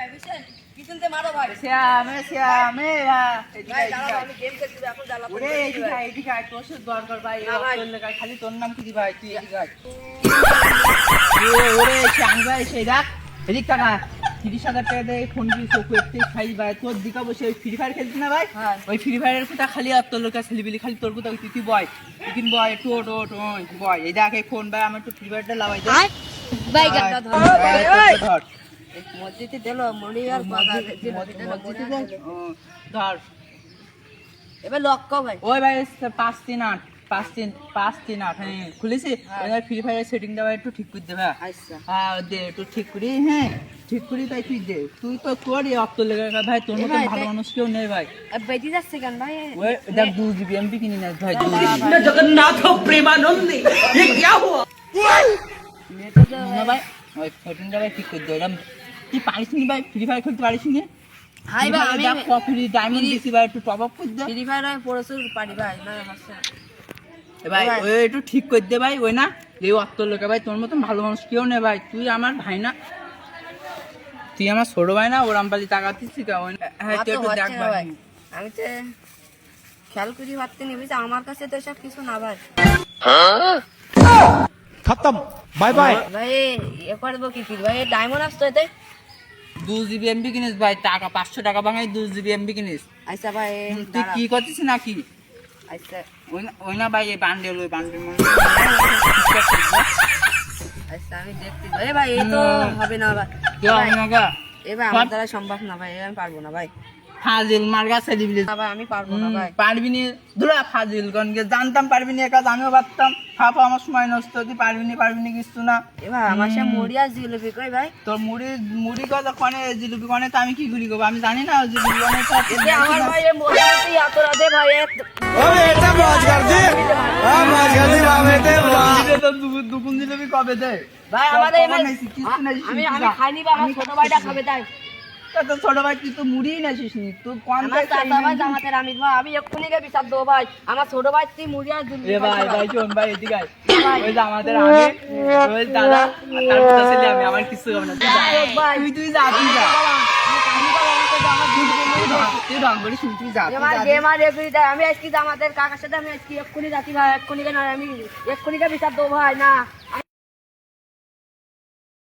ভাই বুঝছেন পিছনতে মারো ভাই শ্যামে ভাই দাঁড়াও আমি গেম খেলছি এখন জ্বালা ওরে এদিকে আয় তোর সাথে দরকার ভাই না ভাই। তোর লেখা খালি তোর নাম কি দি ভাই তুই এদিকে আয় ওরে শ্যাম ভাই সেই দেখ এদিক টাকা 30,000 টাকা দিয়ে ফোন কি চোখে একটু খাই ভাই তোর দিকা বসে ওই ফ্রি ফায়ার খেলতি না ভাই হ্যাঁ। ওই ফ্রি ফায়ারের কথা খালি আর তোর লোকা ছেলেবিলি খালি তোর কথা তুই বয় তুই বয় একটু ওট বয় এই দেখ এই ফোন ভাই আমার একটু ফ্রি ফায়ারটা লাগাই দে ভাই গানটা ধর ধর মসজিদে দিলো মুড়ি আর বাগা ধর এবার লক্ষ্য ভাই ওই ভাই 538 হ্যাঁ খুলেছি এবার ফ্রি ফায়ারের সেটিংটা ভাই একটু ঠিক করে দে ভাই আচ্ছা হ্যাঁ দে একটু ঠিক করি হ্যাঁ ঠিক করি তাই তুই দে তুই তো তোর অক্ত লেগে ভাই তোর মতো ভাই, ভালো মানুষ কেউ নেই ভাই বেঁচে যাচ্ছে কেন ভাই ওই দেখ 2 GB MB কিনে নেস ভাই जगन्नाथ प्रेमानंद ये क्या हुआ না ভাই ওই সেটিংটা ভাই ঠিক করে দে এরকম তুই পারিস নি ভাই ফ্রি ফায়ার খেলতে পারিস নি হাই ভাই আমি কফি ডায়মন্ড দিছি ভাই একটু টপ আপ করে দে ফ্রি ফায়ার আমি প্রচুর পারি ভাই না হচ্ছে ভাই ভাই। ওই একটু ঠিক করে দে ভাই ওই না এই অক্ত লোকে ভাই তোর মতন ভালো মানুষ কেউ নেই ভাই তুই আমার ভাই না তুই আমার ছোট ভাই না ওরাম পালি তাকাতিস হ্যাঁ তুই একটু দেখ ভাই আমি তো খেয়াল করি ভাবতে নিবি যে আমার কাছে তো সব কিছু না ভাই खत्म बाय बाय ভাই এ করবো কি ভাই ডায়মন্ড আসতো এতে 2 GB MB কিনিস ভাই টাকা 500 টাকা ভাঙাই 2 GB MB কিনিস আচ্ছা ভাই তুই কি করছিস নাকি আচ্ছা ওই না ভাই এই বান্ডেল ওই বান্ডেল আচ্ছা আমি দেখছি ভাই ভাই এই তো হবে না ভাই এবার আমার দ্বারা সম্ভব না ভাই আমি পারবো না ভাই ফাজিল মার্গা সেলিব্রিটি না ভাই আমি পারবো না ভাই পারবি নি দুলা ফাজিল গনকে জানতাম পারবি নি একা আমিও ভাবতাম ফাপা আমার সময় নষ্ট তুই পারবি নি কিছু না এবার আমার সে মুড়ি আর জিলিপি কই ভাই তোর মুড়ি কথা কনে জিলিপি কনে তো আমি কি করি গো আমি জানি না জিলিপি কনে তো এতে আমার ভাই এই মুড়ি তুই এত রাতে ভাই দুপুন জিলিপি কবে দে ভাই আমাদের কবে নাইছি, কিছু নাইছি, আমি শুনছি আমি যা। খাইনি বা আমার ছোট ভাইটা খাবে তাই তো ছোট ভাই তুই তো মুড়ি নাছিস নি তুই কোন আমার চাচা ভাই জামাতের আমির ভাই আমি এক্ষুনি গিয়ে বিচার দেবো ভাই আমার ছোট ভাই তুই মুড়ি আর জিলিপি এ ভাই খাবি ভাই শোন ভাই এদিকে আয় ওই যে আমাদের আমি ওই দাদা আর তার পিতা ছেলে আমি আমার কিছু হবে না তুই যা তুই যা তুই রং করে শুন তুই যা আমার গেম আর রেফারি দেয় আমি আজকে আমাদের কাকার সাথে আমি আজকে এক্ষুনি যাচ্ছি ভাই এক্ষুনি কেন আমি এক্ষুনি বিচার দেবো ভাই না